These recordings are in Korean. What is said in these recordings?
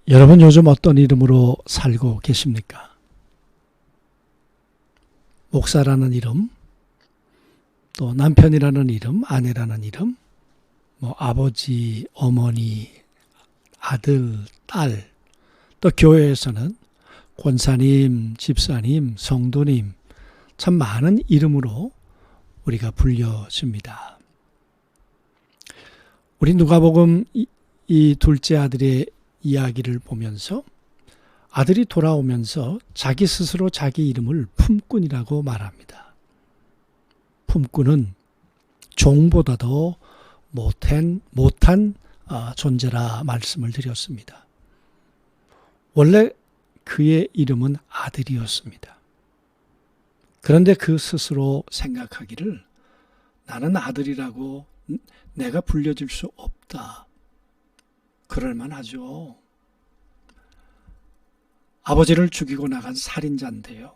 여러분 요즘 어떤 이름으로 살고 계십니까? 목사라는 이름, 또 남편이라는 이름, 아내라는 이름, 아버지, 어머니, 아들, 딸, 또 교회에서는 권사님, 집사님, 성도님, 참 많은 이름으로 우리가 불려집니다. 우리 누가복음 이 둘째 아들의 이야기를 보면서 아들이 돌아오면서 자기 스스로 자기 이름을 품꾼이라고 말합니다. 품꾼은 종보다도 못한 존재라 말씀을 드렸습니다. 원래 그의 이름은 아들이었습니다. 그런데 그 스스로 생각하기를 나는 아들이라고 내가 불려질 수 없다. 그럴만하죠. 아버지를 죽이고 나간 살인자인데요.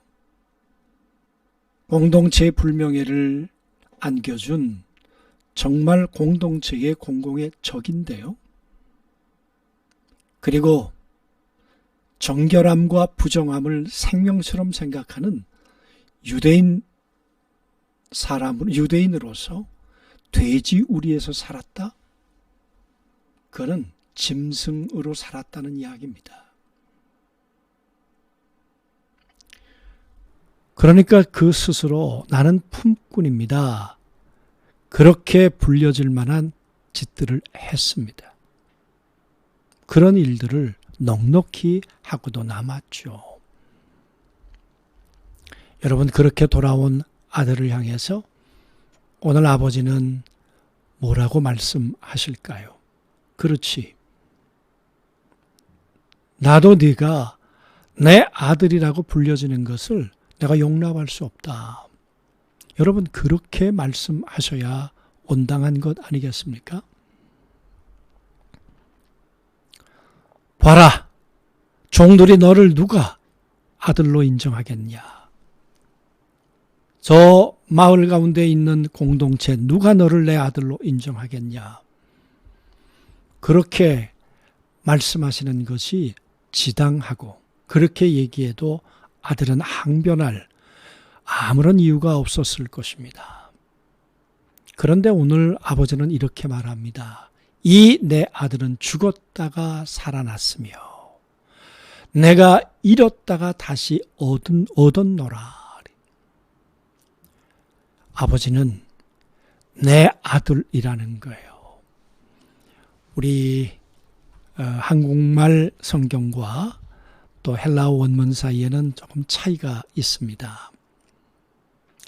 공동체의 불명예를 안겨준 정말 공동체의 공공의 적인데요. 그리고 정결함과 부정함을 생명처럼 생각하는 유대인으로서 돼지 우리에서 살았다? 그는 짐승으로 살았다는 이야기입니다. 그러니까 그 스스로 나는 품꾼입니다. 그렇게 불려질 만한 짓들을 했습니다. 그런 일들을 넉넉히 하고도 남았죠. 여러분, 그렇게 돌아온 아들을 향해서 오늘 아버지는 뭐라고 말씀하실까요? 그렇지. 나도 네가 내 아들이라고 불려지는 것을 내가 용납할 수 없다. 여러분, 그렇게 말씀하셔야 온당한 것 아니겠습니까? 봐라, 종들이 너를 누가 아들로 인정하겠냐? 저 마을 가운데 있는 공동체 누가 너를 내 아들로 인정하겠냐? 그렇게 말씀하시는 것이 지당하고 그렇게 얘기해도 아들은 항변할 아무런 이유가 없었을 것입니다. 그런데 오늘 아버지는 이렇게 말합니다. 이 내 아들은 죽었다가 살아났으며 내가 잃었다가 다시 얻었노라. 아버지는 내 아들이라는 거예요. 우리 한국말 성경과 또 헬라어 원문 사이에는 조금 차이가 있습니다.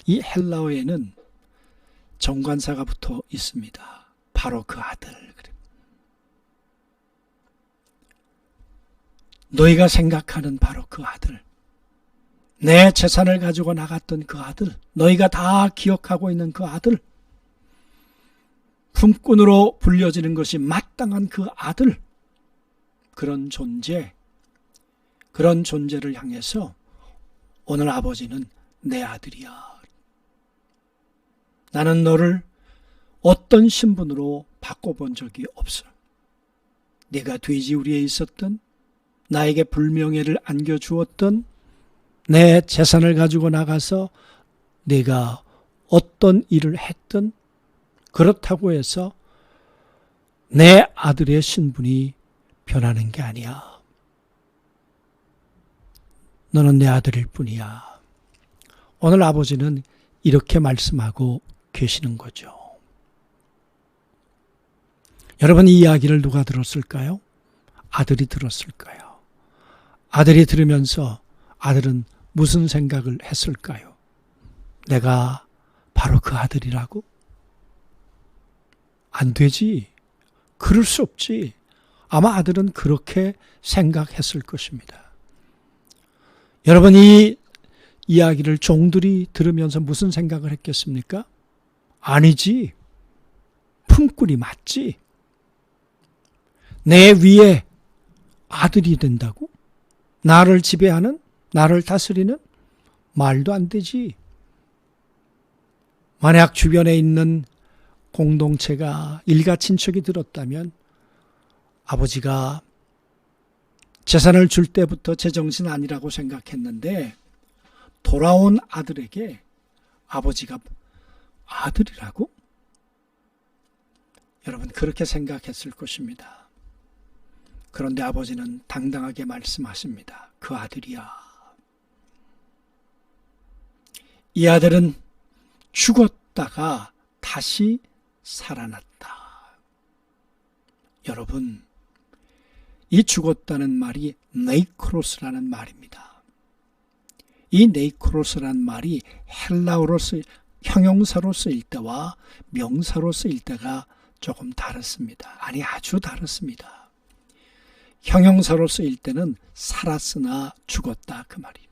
이 헬라어에는 정관사가 붙어 있습니다. 바로 그 아들. 너희가 생각하는 바로 그 아들. 내 재산을 가지고 나갔던 그 아들. 너희가 다 기억하고 있는 그 아들. 품꾼으로 불려지는 것이 마땅한 그 아들. 그런 존재를 향해서 오늘 아버지는 내 아들이야. 나는 너를 어떤 신분으로 바꿔본 적이 없어. 네가 돼지우리에 있었던, 나에게 불명예를 안겨주었던, 내 재산을 가지고 나가서 네가 어떤 일을 했든 그렇다고 해서 내 아들의 신분이 변하는 게 아니야. 너는 내 아들일 뿐이야. 오늘 아버지는 이렇게 말씀하고 계시는 거죠. 여러분, 이 이야기를 누가 들었을까요? 아들이 들었을까요? 아들이 들으면서 아들은 무슨 생각을 했을까요? 내가 바로 그 아들이라고? 안 되지. 그럴 수 없지. 아마 아들은 그렇게 생각했을 것입니다. 여러분, 이 이야기를 종들이 들으면서 무슨 생각을 했겠습니까? 아니지. 품꾼이 맞지. 내 위에 아들이 된다고? 나를 지배하는? 나를 다스리는? 말도 안 되지. 만약 주변에 있는 공동체가 일가 친척이 들었다면 아버지가 재산을 줄 때부터 제정신 아니라고 생각했는데 돌아온 아들에게 아버지가 아들이라고? 여러분 그렇게 생각했을 것입니다. 그런데 아버지는 당당하게 말씀하십니다. 그 아들이야. 이 아들은 죽었다가 다시 살아났다. 여러분, 이 죽었다는 말이 네이크로스라는 말입니다. 이 네이크로스라는 말이 헬라어로 형용사로 쓰일 때와 명사로 쓰일 때가 조금 다릅니다. 아니, 아주 다릅니다. 형용사로 쓰일 때는 살았으나 죽었다 그 말이에요.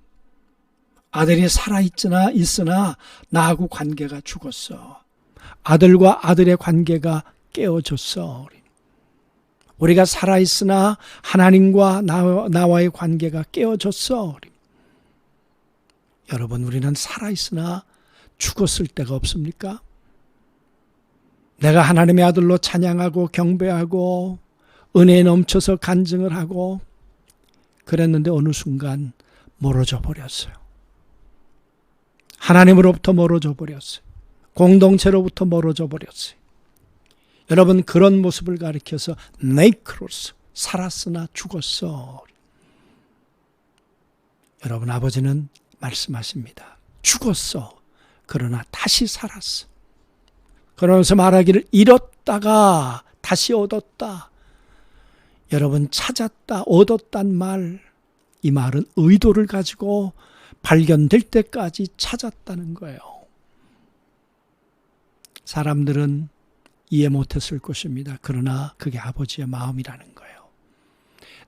아들이 있으나 나하고 관계가 죽었어. 아들과 아들의 관계가 깨어졌어. 우리가 살아있으나 하나님과 나와의 관계가 깨어졌어. 여러분, 우리는 살아있으나 죽었을 때가 없습니까? 내가 하나님의 아들로 찬양하고 경배하고 은혜에 넘쳐서 간증을 하고 그랬는데 어느 순간 멀어져 버렸어요. 하나님으로부터 멀어져 버렸어요. 공동체로부터 멀어져 버렸어요. 여러분, 그런 모습을 가리켜서 네이크로스, 살았으나 죽었어. 여러분, 아버지는 말씀하십니다. 죽었어. 그러나 다시 살았어. 그러면서 말하기를 잃었다가 다시 얻었다. 여러분, 찾았다, 얻었단 말, 이 말은 의도를 가지고 발견될 때까지 찾았다는 거예요. 사람들은 이해 못했을 것입니다. 그러나 그게 아버지의 마음이라는 거예요.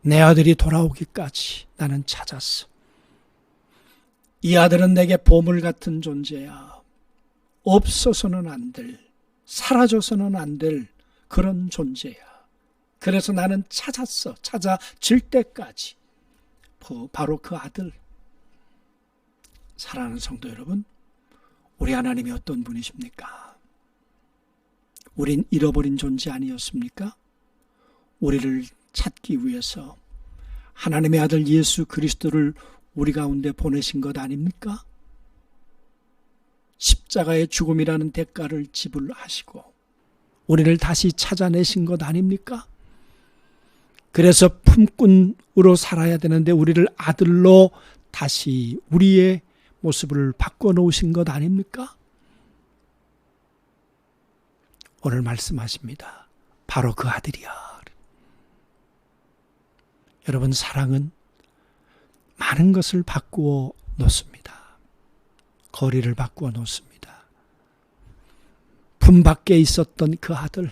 내 아들이 돌아오기까지 나는 찾았어. 이 아들은 내게 보물 같은 존재야. 없어서는 안 될, 사라져서는 안 될 그런 존재야. 그래서 나는 찾았어. 찾아질 때까지. 바로 그 아들. 사랑하는 성도 여러분, 우리 하나님이 어떤 분이십니까? 우린 잃어버린 존재 아니었습니까? 우리를 찾기 위해서 하나님의 아들 예수 그리스도를 우리 가운데 보내신 것 아닙니까? 십자가의 죽음이라는 대가를 지불하시고 우리를 다시 찾아내신 것 아닙니까? 그래서 품꾼으로 살아야 되는데 우리를 아들로 다시 우리의 모습을 바꿔놓으신 것 아닙니까? 오늘 말씀하십니다. 바로 그 아들이야. 여러분, 사랑은 많은 것을 바꾸어 놓습니다. 거리를 바꾸어 놓습니다. 품 밖에 있었던 그 아들,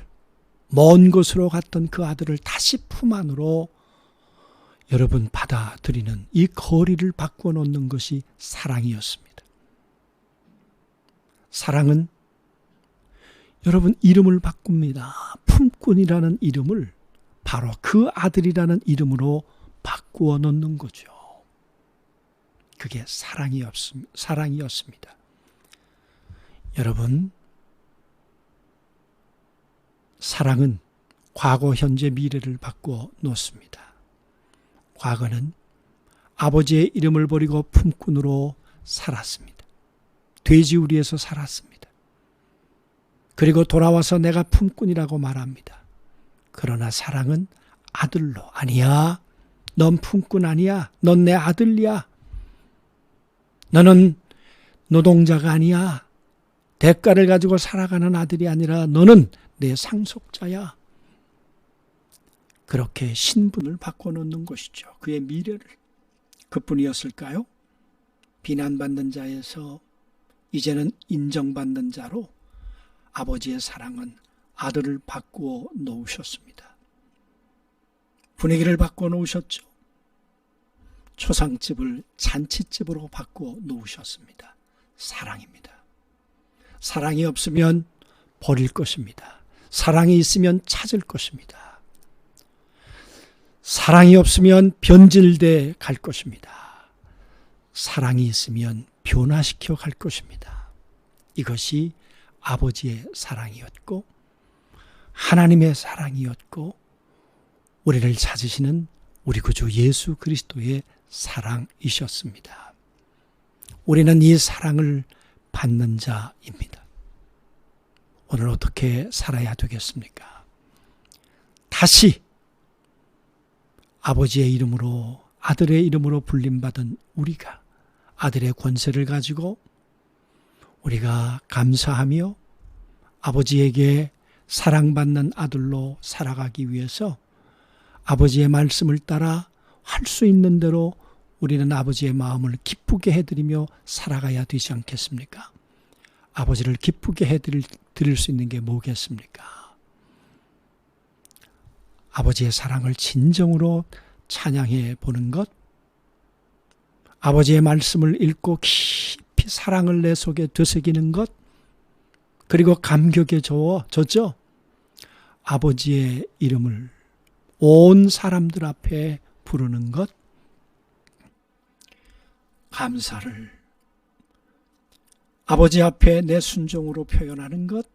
먼 곳으로 갔던 그 아들을 다시 품 안으로 여러분 받아들이는 이 거리를 바꾸어 놓는 것이 사랑이었습니다. 사랑은 여러분 이름을 바꿉니다. 품꾼이라는 이름을 바로 그 아들이라는 이름으로 바꾸어 놓는 거죠. 그게 사랑이었습니다. 여러분, 사랑은 과거, 현재, 미래를 바꾸어 놓습니다. 과거는 아버지의 이름을 버리고 품꾼으로 살았습니다. 돼지우리에서 살았습니다. 그리고 돌아와서 내가 품꾼이라고 말합니다. 그러나 사랑은 아들로, 아니야, 넌 품꾼 아니야, 넌 내 아들이야, 너는 노동자가 아니야, 대가를 가지고 살아가는 아들이 아니라 너는 내 상속자야. 그렇게 신분을 바꿔놓는 것이죠. 그의 미래를. 그뿐이었을까요? 비난받는 자에서 이제는 인정받는 자로 아버지의 사랑은 아들을 바꾸어 놓으셨습니다. 분위기를 바꾸어 놓으셨죠. 초상집을 잔치집으로 바꾸어 놓으셨습니다. 사랑입니다. 사랑이 없으면 버릴 것입니다. 사랑이 있으면 찾을 것입니다. 사랑이 없으면 변질돼 갈 것입니다. 사랑이 있으면 변화시켜 갈 것입니다. 이것이 아버지의 사랑이었고 하나님의 사랑이었고 우리를 찾으시는 우리 구주 예수 그리스도의 사랑이셨습니다. 우리는 이 사랑을 받는 자입니다. 오늘 어떻게 살아야 되겠습니까? 다시 아버지의 이름으로, 아들의 이름으로 불림받은 우리가 아들의 권세를 가지고 우리가 감사하며 아버지에게 사랑받는 아들로 살아가기 위해서 아버지의 말씀을 따라 할 수 있는 대로 우리는 아버지의 마음을 기쁘게 해드리며 살아가야 되지 않겠습니까? 아버지를 기쁘게 해드릴 수 있는 게 뭐겠습니까? 아버지의 사랑을 진정으로 찬양해 보는 것, 아버지의 말씀을 읽고 깊이 사랑을 내 속에 되새기는 것, 그리고 감격에 젖어 아버지의 이름을 온 사람들 앞에 부르는 것, 감사를 아버지 앞에 내 순종으로 표현하는 것,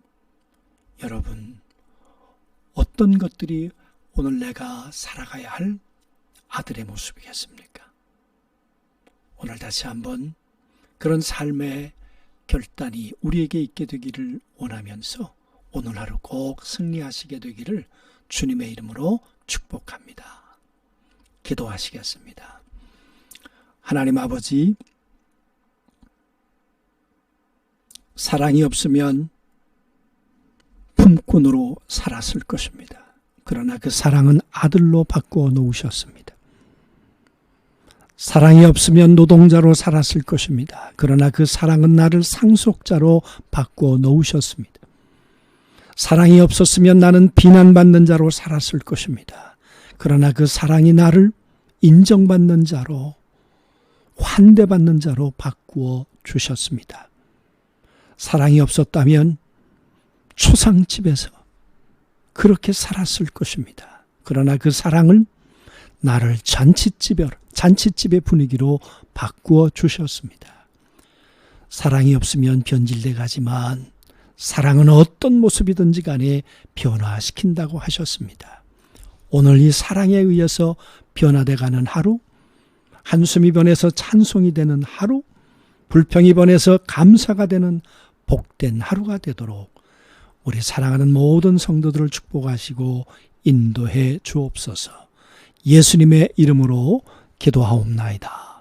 여러분, 어떤 것들이 오늘 내가 살아가야 할 아들의 모습이겠습니까? 오늘 다시 한번 그런 삶의 결단이 우리에게 있게 되기를 원하면서 오늘 하루 꼭 승리하시게 되기를 주님의 이름으로 축복합니다. 기도하시겠습니다. 하나님 아버지, 사랑이 없으면 품꾼으로 살았을 것입니다. 그러나 그 사랑은 아들로 바꾸어 놓으셨습니다. 사랑이 없으면 노동자로 살았을 것입니다. 그러나 그 사랑은 나를 상속자로 바꾸어 놓으셨습니다. 사랑이 없었으면 나는 비난받는 자로 살았을 것입니다. 그러나 그 사랑이 나를 인정받는 자로, 환대받는 자로 바꾸어 주셨습니다. 사랑이 없었다면 초상집에서 그렇게 살았을 것입니다. 그러나 그 사랑을 나를 잔치집의 분위기로 바꾸어 주셨습니다. 사랑이 없으면 변질돼 가지만 사랑은 어떤 모습이든지 간에 변화시킨다고 하셨습니다. 오늘 이 사랑에 의해서 변화돼 가는 하루, 한숨이 변해서 찬송이 되는 하루, 불평이 변해서 감사가 되는 복된 하루가 되도록 우리 사랑하는 모든 성도들을 축복하시고 인도해 주옵소서. 예수님의 이름으로 기도하옵나이다.